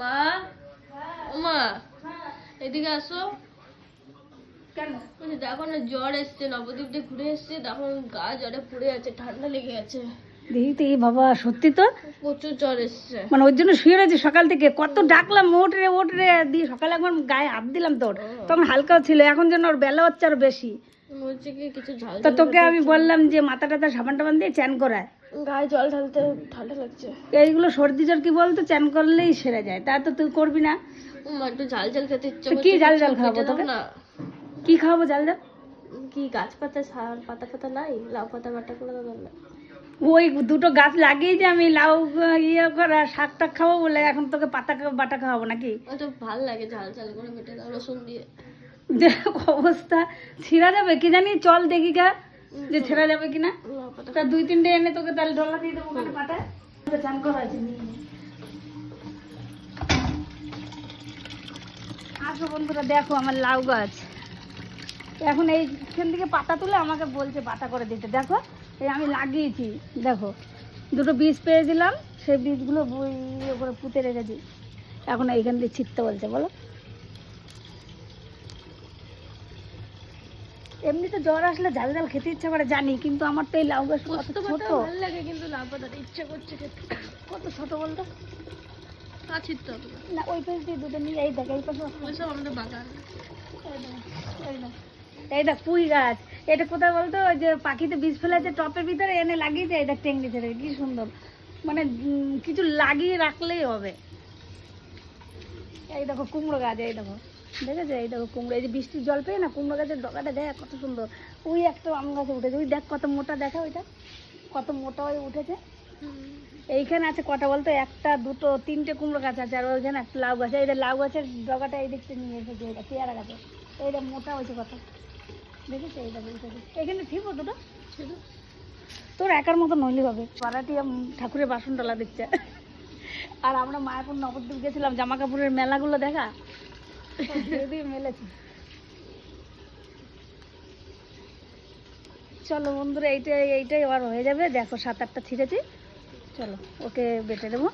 মা, ও মা, এদিকে আসো। কেন? দেখো না, জ্বর এসছে, নবদ্বীপ দিয়ে ঘুরে এসছে, দেখো গা জ্বরে পুড়ে আছে, ঠান্ডা লেগে গেছে। দেখি তো, এই বাবা সত্যি তো, প্রচুর জ্বর এসছে। মানে ওর জন্য শুয়ে রয়েছে সকাল থেকে, কত ডাকলাম ওঠ রে ওঠ রে, দিয়ে সকালে একবার গায়ে হাত দিলাম তোর, তখন হালকাও ছিল, এখন যেন ওর বেলা হচ্ছে আরো বেশি। বলছে কি কিছু ঝাল তো তোকে আমি বললাম যে মাথা টাথা সাবান টাবান দিয়ে চ্যান করায়, গায়ে জল ঢালতে ঠান্ডা লাগছে। এইগুলো সর্দি জ্বর কি বলতো, চ্যান করলেই সেরে যায়, তা তো তুই করবি না। মা একটু ঝাল ঝাল খেতে ইচ্ছে তো করছে। কি ঝাল ঝাল খাওয়াবো তোকে? না কি খাওয়াবো ঝাল ঝাল? কি গাছপাতা পাতা পাতা নাই, লাউ পাতা বাটা করে দাও না। ওই দুটো গাছ লাগিয়ে যে আমি লাউ ইয়ে করা শাক টাক খাবো বলে এখন তোকে পাতা বাটা খাওয়াবো নাকি? ওই তো ভাল লাগে ঝাল ঝাল করে বেটে দাও রসুন দিয়ে। দেখ অবস্থা, ছিঁড়া যাবে কি জানি, চল দেখি গা যে ছেঁড়া যাবে কিনা। লাউ পাতা তা 2-3টে এনে তোকে তাহলে ডলা দিয়ে দেবো, ওখানে পাঠায় চান করা আছে নিয়ে নে। আসো বন্ধুরা, দেখো আমার লাউ গাছ, এখন এইখান থেকে পাতা তুলে আমাকে বলছে বাটা করে দিতে। দেখো এই আমি লাগিয়েছি, দেখো দুটো বীজ পেয়েছিলাম, সেই বীজগুলো ইয়ে করে পুঁতে রেখেছি, এখন এইখান দিয়ে ছিটতে বলছে। বলো, এমনি তো জ্বর আসলে ঝাল ঝাল খেতে ইচ্ছা করে জানি, কিন্তু আমার তো এই লাউ গাছ কত ছোট, ভালো লাগে কিন্তু লাউ পাতাটা ইচ্ছে করছে খেতে। কত ছোট বলতো। আছিস তো হবে না ওই পাশ দিয়ে দুটো নিয়ে, এই দেখ এই পাশে, ওইসব আমাদের বাগান। এই দেখ পুঁই গাছ, এটা কোথায় বলতো, ওই যে পাখিতে বীজ ফেলেছে টপের ভিতরে এনে লাগিয়েছে, এই দেখ টেঙ্গি ছেড়ে, কি সুন্দর, মানে কিছু লাগিয়ে রাখলেই হবে। এই দেখো কুমড়ো গাছ, এই দেখো দেখেছো, এই দেখো কুমড়ো, এই যে বৃষ্টির জল পেয়ে না কুমড়ো গাছের ডগাটা দেখ কত সুন্দর। ওই একটা আম গাছে উঠেছে, ওই দেখ কত মোটা, দেখা ওইটা কত মোটা হয়ে উঠেছে। এইখানে আছে কটা বলতো, 1-2-3টে কুমড়ো গাছ আছে, আর ওইখানে একটা লাউ গাছ, এই লাউ গাছের ডগাটা এই দিকটা নিয়ে এসেছে, এটা পেয়ারা গাছে, এইটা মোটা হয়েছে কত, দেখেছো এইটা উঠেছে, এখানে ঠিক দুটো ছিল। তোর একার মতো নইলে হবে, পাড়াটি ঠাকুরের বাসন ডালা দিচ্ছে। আর আমরা মায়াপুর নবদ্বীপ গেছিলাম, জামা কাপড়ের মেলাগুলো দেখা মেলেছে। চলো বন্ধুরা, এইটাই আর হয়ে যাবে, দেখো 7-8টা ছিঁড়েছি, চলো ওকে বেটে দেবো।